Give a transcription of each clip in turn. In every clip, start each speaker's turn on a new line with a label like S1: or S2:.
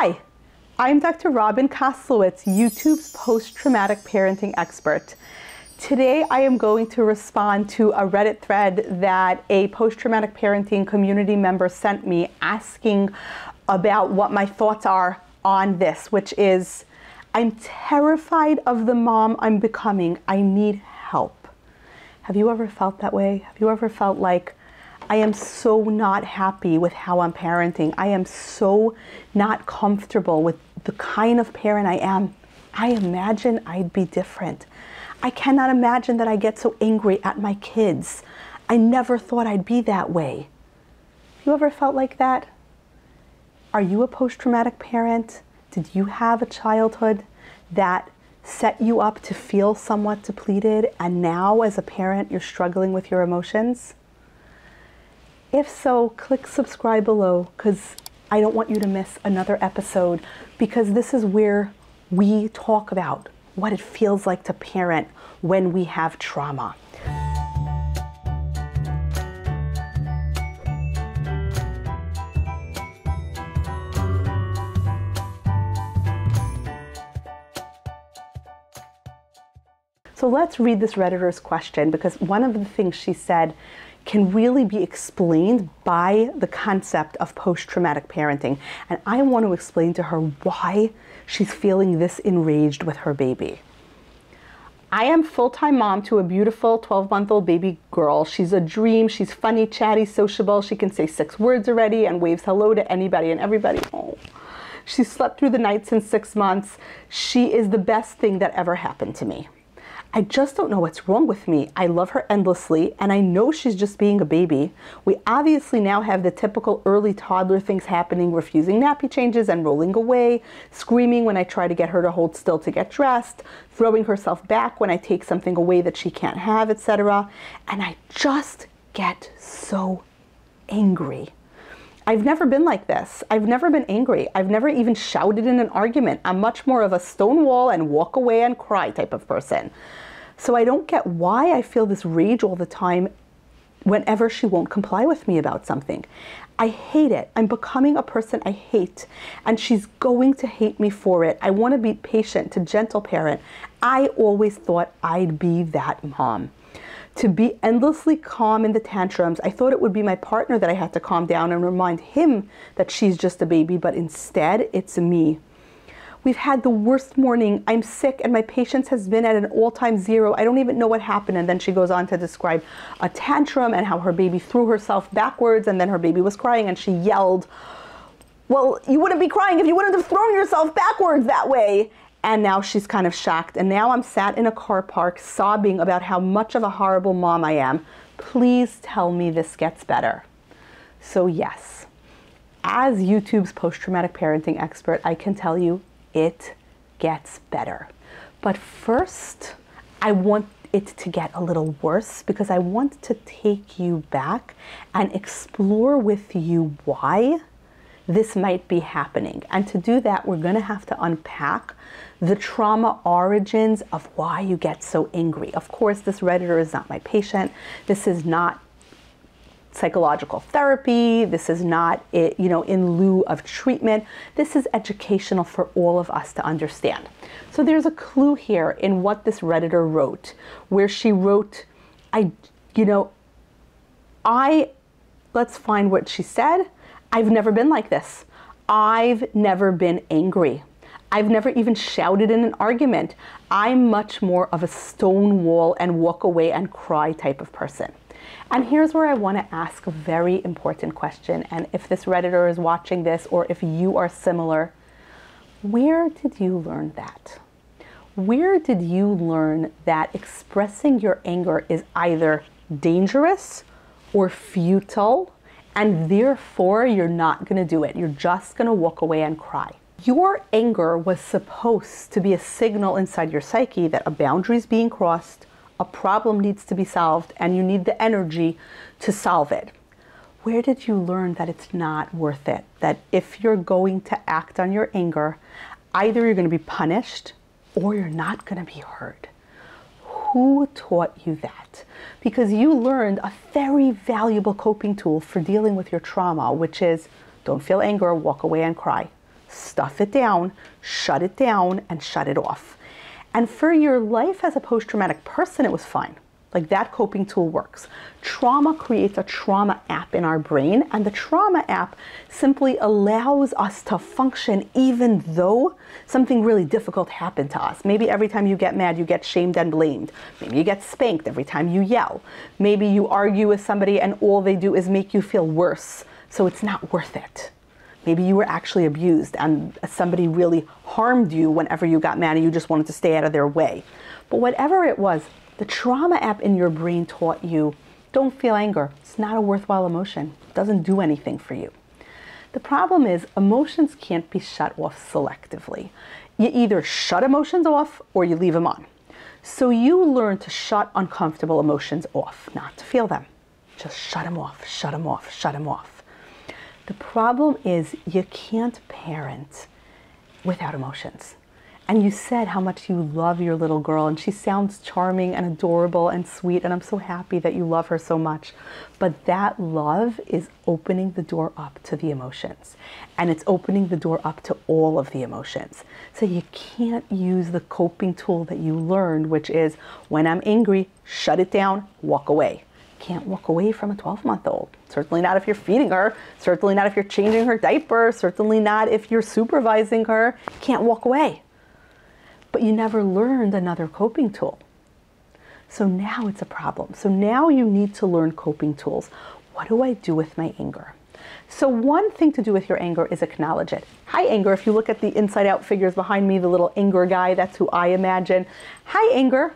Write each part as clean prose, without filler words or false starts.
S1: Hi, I'm Dr. Robin Koslowitz, YouTube's post-traumatic parenting expert. Today I am going to respond to a Reddit thread that a post-traumatic parenting community member sent me asking about what my thoughts are on this, which is, I'm terrified of the mom I'm becoming. I need help. Have you ever felt that way? Have you ever felt like, I am so not happy with how I'm parenting. I am so not comfortable with the kind of parent I am. I imagine I'd be different. I cannot imagine that I get so angry at my kids. I never thought I'd be that way. Have you ever felt like that? Are you a post-traumatic parent? Did you have a childhood that set you up to feel somewhat depleted, and now as a parent you're struggling with your emotions? If so, click subscribe below, because I don't want you to miss another episode, because this is where we talk about what it feels like to parent when we have trauma. So let's read this Redditor's question, because one of the things she said can really be explained by the concept of post-traumatic parenting. And I want to explain to her why she's feeling this enraged with her baby. I am full-time mom to a beautiful 12-month-old baby girl. She's a dream. She's funny, chatty, sociable. She can say 6 words already and waves hello to anybody and everybody. Oh. She slept through the night since 6 months. She is the best thing that ever happened to me. I just don't know what's wrong with me. I love her endlessly, and I know she's just being a baby. We obviously now have the typical early toddler things happening, refusing nappy changes and rolling away, screaming when I try to get her to hold still to get dressed, throwing herself back when I take something away that she can't have, etc. And I just get so angry. I've never been like this. I've never been angry. I've never even shouted in an argument. I'm much more of a stonewall and walk away and cry type of person. So I don't get why I feel this rage all the time whenever she won't comply with me about something. I hate it. I'm becoming a person I hate, and she's going to hate me for it. I want to be patient, to gentle parent. I always thought I'd be that mom. To be endlessly calm in the tantrums. I thought it would be my partner that I had to calm down and remind him that she's just a baby, but instead it's me. We've had the worst morning. I'm sick and my patience has been at an all-time zero. I don't even know what happened. And then she goes on to describe a tantrum and how her baby threw herself backwards, and then her baby was crying and she yelled, well, you wouldn't be crying if you wouldn't have thrown yourself backwards that way. And now she's kind of shocked. And now I'm sat in a car park sobbing about how much of a horrible mom I am. Please tell me this gets better. So yes, as YouTube's post-traumatic parenting expert, I can tell you it gets better. But first, I want it to get a little worse, because I want to take you back and explore with you why this might be happening. And to do that, we're going to have to unpack the trauma origins of why you get so angry. Of course, this Redditor is not my patient. This is not psychological therapy. This is not, in lieu of treatment. This is educational for all of us to understand. So there's a clue here in what this Redditor wrote, where she wrote, let's find what she said. I've never been like this. I've never been angry. I've never even shouted in an argument. I'm much more of a stonewall and walk away and cry type of person. And here's where I want to ask a very important question. And if this Redditor is watching this, or if you are similar, where did you learn that? Where did you learn that expressing your anger is either dangerous or futile, and therefore you're not going to do it? You're just going to walk away and cry. Your anger was supposed to be a signal inside your psyche that a boundary is being crossed, a problem needs to be solved, and you need the energy to solve it. Where did you learn that it's not worth it? That if you're going to act on your anger, either you're going to be punished or you're not going to be heard. Who taught you that? Because you learned a very valuable coping tool for dealing with your trauma, which is don't feel anger, walk away and cry. stuff it down, and shut it off. And for your life as a post-traumatic person, it was fine. Like, that coping tool works. Trauma creates a trauma app in our brain, and the trauma app simply allows us to function even though something really difficult happened to us. Maybe every time you get mad, you get shamed and blamed. Maybe you get spanked every time you yell. Maybe you argue with somebody and all they do is make you feel worse, so it's not worth it. Maybe you were actually abused and somebody really harmed you whenever you got mad and you just wanted to stay out of their way. But whatever it was, the trauma app in your brain taught you, don't feel anger. It's not a worthwhile emotion. It doesn't do anything for you. The problem is emotions can't be shut off selectively. You either shut emotions off or you leave them on. So you learn to shut uncomfortable emotions off, not to feel them. Just shut them off, shut them off, shut them off. The problem is you can't parent without emotions. And you said how much you love your little girl, and she sounds charming and adorable and sweet, and I'm so happy that you love her so much. But that love is opening the door up to the emotions, and it's opening the door up to all of the emotions. So you can't use the coping tool that you learned, which is, when I'm angry, shut it down, walk away. Can't walk away from a 12-month-old. Certainly not if you're feeding her, certainly not if you're changing her diaper, certainly not if you're supervising her. Can't walk away. But you never learned another coping tool. So now it's a problem. So now you need to learn coping tools. What do I do with my anger? So one thing to do with your anger is acknowledge it. Hi, anger. If you look at the inside out figures behind me, the little anger guy, that's who I imagine. Hi, anger.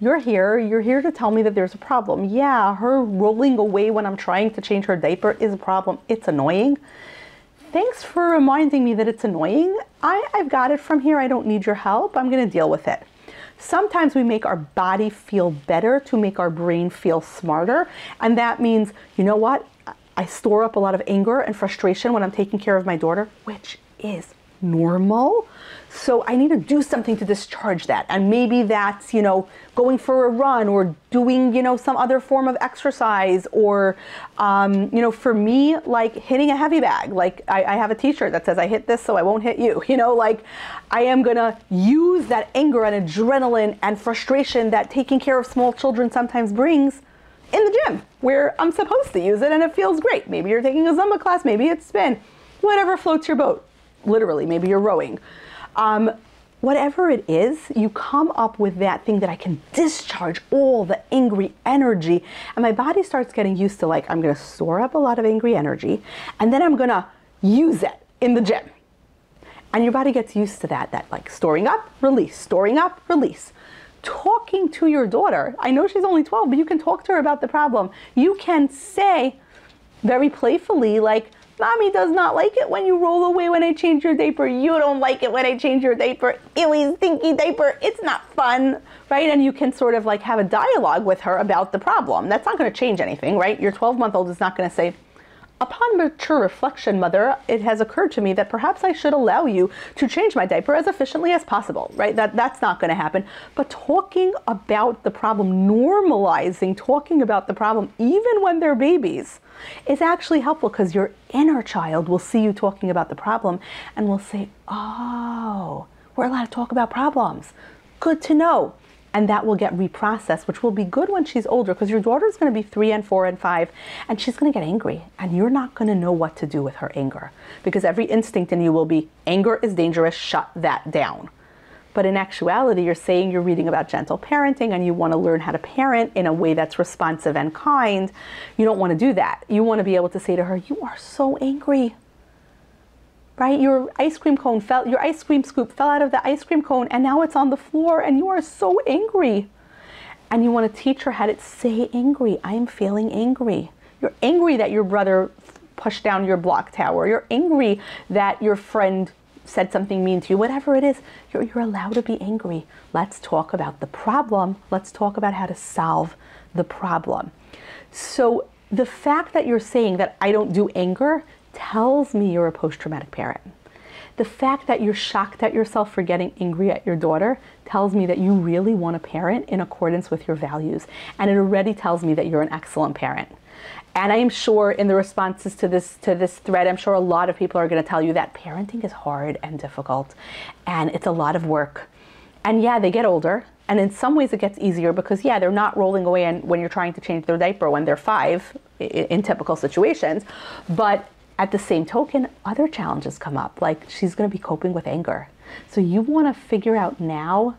S1: You're here. You're here to tell me that there's a problem. Yeah, her rolling away when I'm trying to change her diaper is a problem. It's annoying. Thanks for reminding me that it's annoying. I've got it from here. I don't need your help. I'm going to deal with it. Sometimes we make our body feel better to make our brain feel smarter. And that means, you know what? I store up a lot of anger and frustration when I'm taking care of my daughter, which is normal. So I need to do something to discharge that. And maybe that's, going for a run or doing, some other form of exercise, or, for me, like hitting a heavy bag. Like I have a t-shirt that says, I hit this so I won't hit you. I am going to use that anger and adrenaline and frustration that taking care of small children sometimes brings in the gym where I'm supposed to use it and it feels great. Maybe you're taking a Zumba class, maybe it's spin, whatever floats your boat. Literally, maybe you're rowing. Whatever it is, you come up with that thing that I can discharge all the angry energy, and my body starts getting used to, like, I'm going to store up a lot of angry energy, and then I'm going to use it in the gym. And your body gets used to that like storing up, release, storing up, release. Talking to your daughter, I know she's only 12, but you can talk to her about the problem. You can say very playfully, like, Mommy does not like it when you roll away when I change your diaper. You don't like it when I change your diaper. Ewy, stinky diaper. It's not fun, right? And you can sort of like have a dialogue with her about the problem. That's not going to change anything, right? Your 12-month-old is not going to say, upon mature reflection, Mother, it has occurred to me that perhaps I should allow you to change my diaper as efficiently as possible, right? That's not going to happen. But talking about the problem, normalizing talking about the problem, even when they're babies, is actually helpful, because your inner child will see you talking about the problem and will say, oh, we're allowed to talk about problems. Good to know. And that will get reprocessed, which will be good when she's older, because your daughter's going to be 3 and 4 and 5, and she's going to get angry, and you're not going to know what to do with her anger, because every instinct in you will be, anger is dangerous, shut that down. But in actuality, you're saying you're reading about gentle parenting and you want to learn how to parent in a way that's responsive and kind. You don't want to do that. You want to be able to say to her, you are so angry, right? Your ice cream scoop fell out of the ice cream cone and now it's on the floor and you are so angry. And you want to teach her how to say angry. I am feeling angry. You're angry that your brother pushed down your block tower. You're angry that your friend said something mean to you. Whatever it is, you're allowed to be angry. Let's talk about the problem. Let's talk about how to solve the problem. So the fact that you're saying that I don't do anger tells me you're a post-traumatic parent. The fact that you're shocked at yourself for getting angry at your daughter tells me that you really want to parent in accordance with your values. And it already tells me that you're an excellent parent. And I am sure in the responses to this thread, I'm sure a lot of people are going to tell you that parenting is hard and difficult and it's a lot of work. And yeah, they get older. And in some ways it gets easier because yeah, they're not rolling away and when you're trying to change their diaper when they're 5 in typical situations. But at the same token, other challenges come up, like she's going to be coping with anger. So you want to figure out now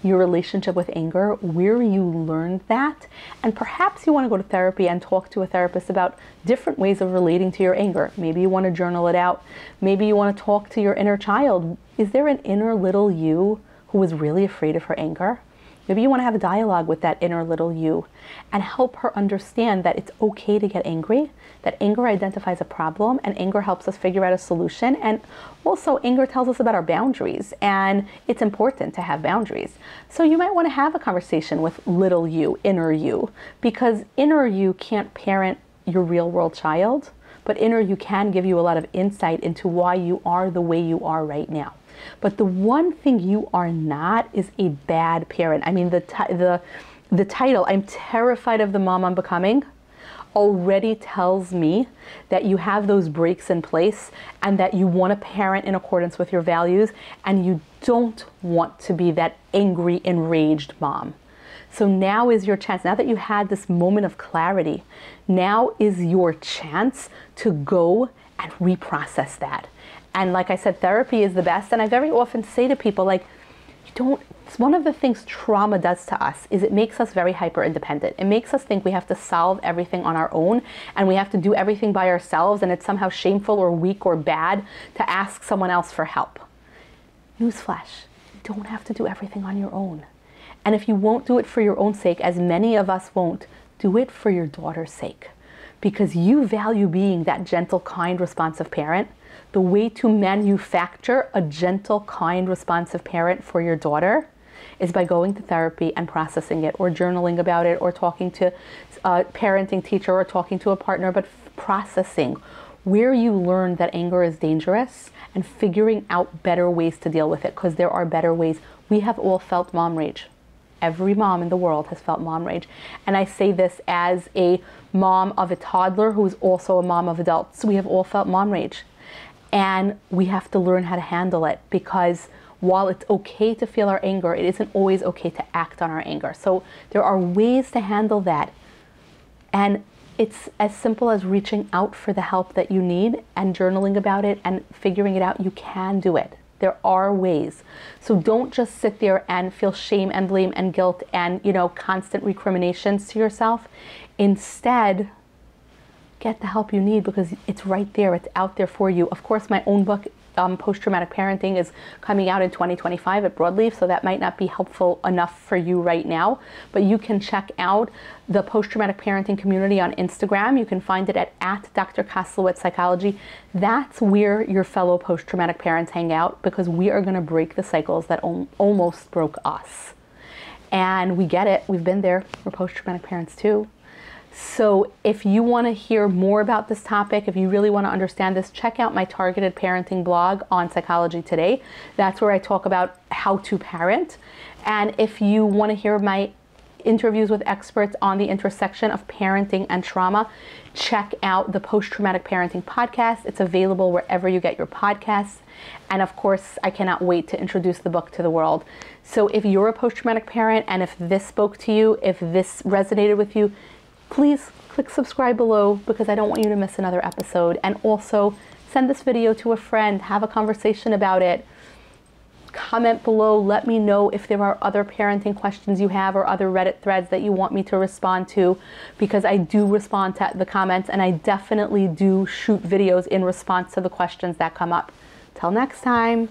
S1: your relationship with anger, where you learned that, and perhaps you want to go to therapy and talk to a therapist about different ways of relating to your anger. Maybe you want to journal it out. Maybe you want to talk to your inner child. Is there an inner little you who is really afraid of her anger? Maybe you want to have a dialogue with that inner little you and help her understand that it's okay to get angry, that anger identifies a problem, and anger helps us figure out a solution. And also anger tells us about our boundaries, and it's important to have boundaries. So you might want to have a conversation with little you, inner you, because inner you can't parent your real world child, but inner you can give you a lot of insight into why you are the way you are right now. But the one thing you are not is a bad parent. I mean, the title, I'm terrified of the mom I'm becoming, already tells me that you have those breaks in place and that you want to parent in accordance with your values and you don't want to be that angry, enraged mom. So now is your chance. Now that you had this moment of clarity, now is your chance to go and reprocess that. And like I said, therapy is the best. And I very often say to people, like, one of the things trauma does to us is it makes us very hyper independent. It makes us think we have to solve everything on our own and we have to do everything by ourselves, and it's somehow shameful or weak or bad to ask someone else for help. Newsflash, you don't have to do everything on your own. And if you won't do it for your own sake, as many of us won't, do it for your daughter's sake. Because you value being that gentle, kind, responsive parent. The way to manufacture a gentle, kind, responsive parent for your daughter is by going to therapy and processing it, or journaling about it, or talking to a parenting teacher, or talking to a partner, but processing where you learned that anger is dangerous and figuring out better ways to deal with it, because there are better ways. We have all felt mom rage. Every mom in the world has felt mom rage. And I say this as a mom of a toddler who is also a mom of adults. We have all felt mom rage. And we have to learn how to handle it, because while it's okay to feel our anger, it isn't always okay to act on our anger. So there are ways to handle that. And it's as simple as reaching out for the help that you need and journaling about it and figuring it out. You can do it. There are ways. So don't just sit there and feel shame and blame and guilt and, constant recriminations to yourself. Instead, get the help you need, because it's right there. It's out there for you. Of course, my own book, Post-Traumatic Parenting, is coming out in 2025 at Broadleaf, so that might not be helpful enough for you right now. But you can check out the Post-Traumatic Parenting community on Instagram. You can find it at Dr. Koslowitz Psychology. That's where your fellow post-traumatic parents hang out, because we are going to break the cycles that almost broke us. And we get it. We've been there. We're post-traumatic parents too. So if you want to hear more about this topic, if you really want to understand this, check out my targeted parenting blog on Psychology Today. That's where I talk about how to parent. And if you want to hear my interviews with experts on the intersection of parenting and trauma, check out the Post-Traumatic Parenting podcast. It's available wherever you get your podcasts. And of course, I cannot wait to introduce the book to the world. So if you're a post-traumatic parent and if this spoke to you, if this resonated with you, please click subscribe below, because I don't want you to miss another episode. And also send this video to a friend, have a conversation about it. Comment below, let me know if there are other parenting questions you have or other Reddit threads that you want me to respond to, because I do respond to the comments and I definitely do shoot videos in response to the questions that come up. Till next time.